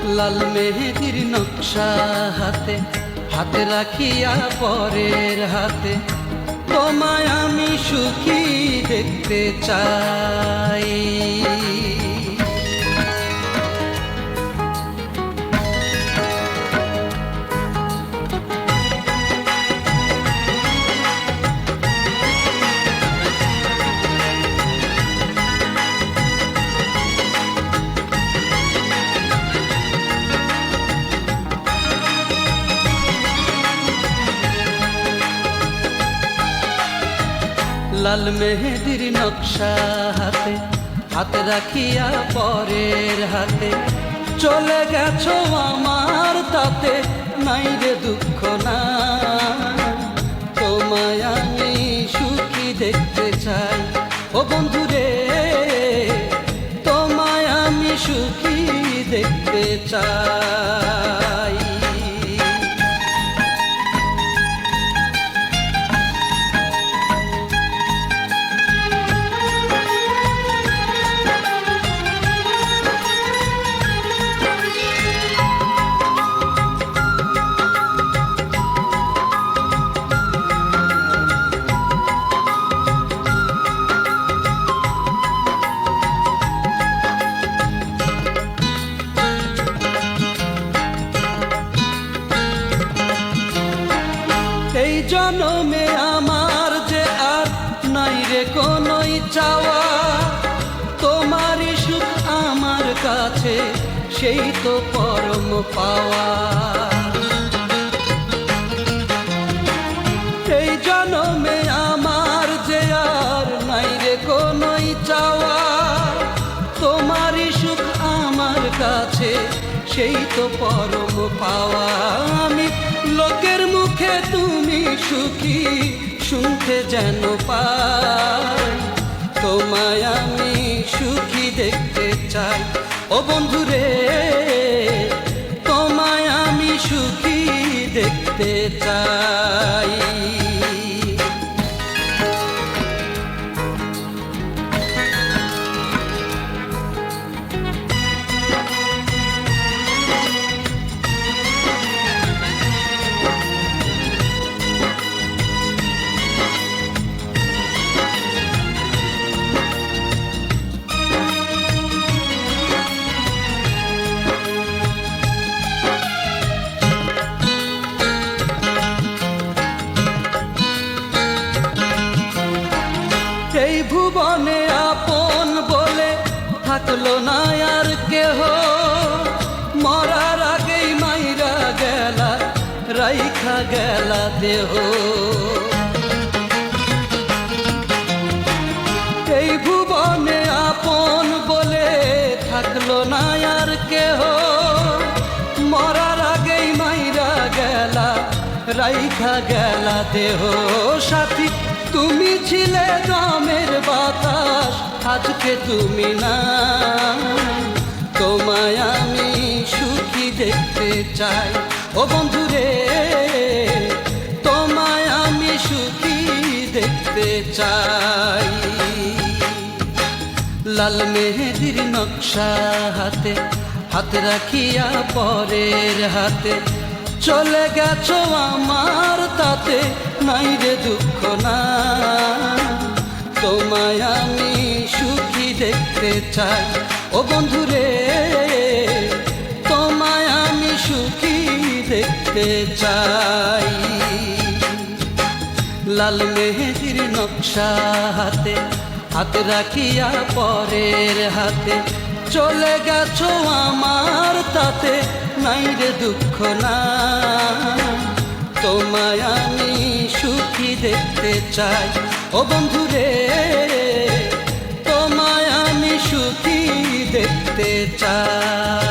লাল মেহেদির নকশা হাতে হাতে রাখিয়া পরের হাতে তোমায় আমি সুখী দেখতে চাই। লাল মেহেদির নকশা হাতে হাতে রাখিয়া পরের হাতে চলে গেছো আমার তাতে নাই রে দুঃখ না। তোমায় আমি সুখী দেখতে চাই ও বন্ধু রে, তোমায় আমি সুখী দেখতে চাই। এই জনমে আমার যে আর নাই রে কোনোই চাওয়া, তোমারই সুখ আমার কাছে সেই তো পরম পাওয়া। এই জনমে আমার যে আর নাই রে কোনোই চাওয়া, তোমারই সুখ আমার কাছে সেই তো পরম পাওয়া। আমি লোকের মুখে তুমি সুখী শুনতে যেন পাই, তোমায় আমি সুখী দেখতে চাই ও বন্ধু রে, তোমায় আমি সুখী দেখতে চাই। এই ভুবনে আপন বলে থাকলো না আর কেহ, মরার আগেই মাইরা গেলা রাইখা গেলা দেহ। এই ভুবনে আপন বলে থাকলো না আর কেহ, মরার আগেই মাইরা গেলা রাইখা গেলা দেহ। সাথী তুমি ছিলে দমের বাতাস, আজকে তুমি না, তোমায় আমি সুখী দেখতে চাই ও বন্ধু রে, তোমায় আমি সুখী দেখতে চাই। লাল মেহেদির নকশা হাতে হাতে রাখিয়া পরের হাতে চলে গেছো আমার তাতে নাই রে দুঃখ না। তোমায় আমি সুখী দেখতে চাই ও বন্ধু রে, তোমায় আমি সুখী দেখতে চাই। লাল মেহেদির নকশা হাতে হাতে রাখিয়া পরের হাতে চলে গেছো আমার তাতে নাই রে দুঃখ না। তোমায় আমি সুখী দেখতে চাই ও বন্ধু রে, তোমায় আমি সুখী দেখতে চাই।